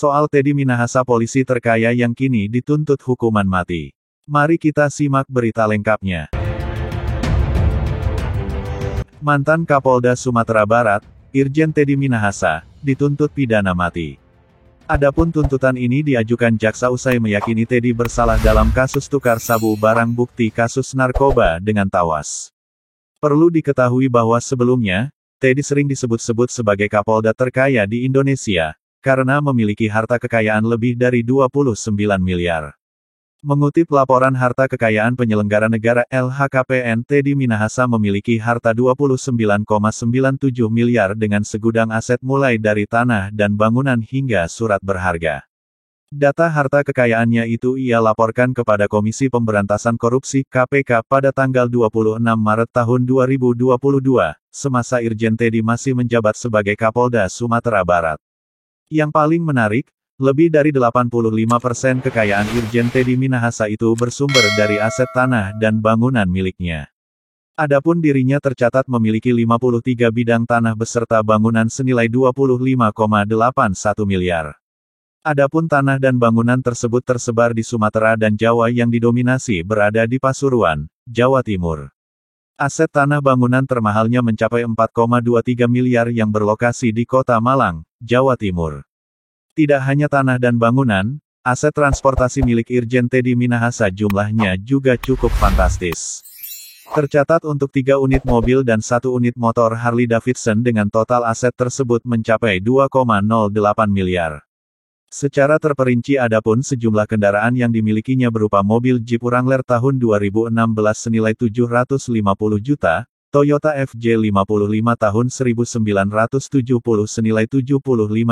Soal Teddy Minahasa, polisi terkaya yang kini dituntut hukuman mati. Mari kita simak berita lengkapnya. Mantan Kapolda Sumatera Barat, Irjen Teddy Minahasa, dituntut pidana mati. Adapun tuntutan ini diajukan jaksa usai meyakini Teddy bersalah dalam kasus tukar sabu barang bukti kasus narkoba dengan tawas. Perlu diketahui bahwa sebelumnya, Teddy sering disebut-sebut sebagai Kapolda terkaya di Indonesia, karena memiliki harta kekayaan lebih dari 29 miliar. Mengutip laporan harta kekayaan penyelenggara negara LHKPN, Teddy Minahasa memiliki harta 29,97 miliar dengan segudang aset mulai dari tanah dan bangunan hingga surat berharga. Data harta kekayaannya itu ia laporkan kepada Komisi Pemberantasan Korupsi (KPK) pada tanggal 26 Maret tahun 2022, semasa Irjen Teddy masih menjabat sebagai Kapolda Sumatera Barat. Yang paling menarik, lebih dari 85% kekayaan Irjen Teddy Minahasa itu bersumber dari aset tanah dan bangunan miliknya. Adapun dirinya tercatat memiliki 53 bidang tanah beserta bangunan senilai 25,81 miliar. Adapun tanah dan bangunan tersebut tersebar di Sumatera dan Jawa yang didominasi berada di Pasuruan, Jawa Timur. Aset tanah bangunan termahalnya mencapai 4,23 miliar yang berlokasi di Kota Malang, Jawa Timur. Tidak hanya tanah dan bangunan, aset transportasi milik Irjen Teddy Minahasa jumlahnya juga cukup fantastis. Tercatat untuk 3 unit mobil dan 1 unit motor Harley Davidson dengan total aset tersebut mencapai 2,08 miliar. Secara terperinci adapun sejumlah kendaraan yang dimilikinya berupa mobil Jeep Wrangler tahun 2016 senilai 750 juta, Toyota FJ55 tahun 1970 senilai 75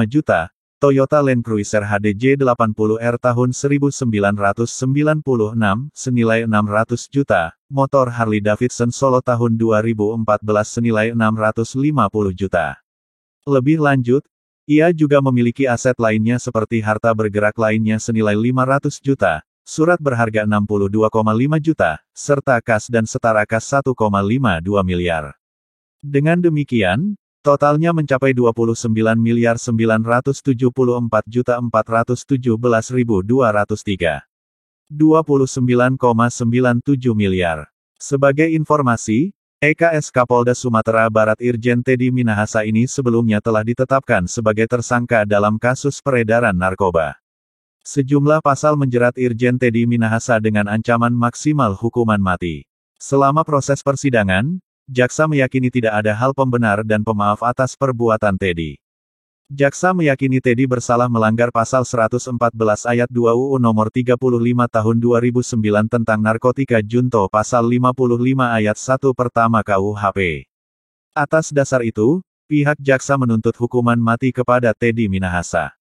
juta, Toyota Land Cruiser HDJ 80R tahun 1996 senilai 600 juta, motor Harley Davidson Solo tahun 2014 senilai 650 juta. Lebih lanjut, ia juga memiliki aset lainnya seperti harta bergerak lainnya senilai 500 juta, surat berharga 62,5 juta, serta kas dan setara kas 1,52 miliar. Dengan demikian, totalnya mencapai 29.974.417.203. 29,97 miliar. Sebagai informasi, EKS Kapolda Sumatera Barat Irjen Teddy Minahasa ini sebelumnya telah ditetapkan sebagai tersangka dalam kasus peredaran narkoba. Sejumlah pasal menjerat Irjen Teddy Minahasa dengan ancaman maksimal hukuman mati. Selama proses persidangan, jaksa meyakini tidak ada hal pembenar dan pemaaf atas perbuatan Teddy. Jaksa meyakini Teddy bersalah melanggar pasal 114 ayat 2 UU nomor 35 tahun 2009 tentang narkotika junto pasal 55 ayat 1 pertama KUHP. Atas dasar itu, pihak jaksa menuntut hukuman mati kepada Teddy Minahasa.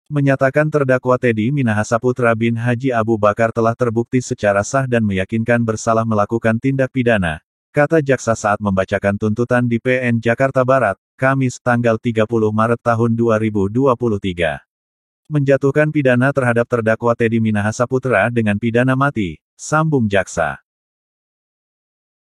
Menyatakan terdakwa Teddy Minahasa Putra bin Haji Abu Bakar telah terbukti secara sah dan meyakinkan bersalah melakukan tindak pidana, kata jaksa saat membacakan tuntutan di PN Jakarta Barat, Kamis tanggal 30 Maret tahun 2023. Menjatuhkan pidana terhadap terdakwa Teddy Minahasa Putra dengan pidana mati, sambung jaksa.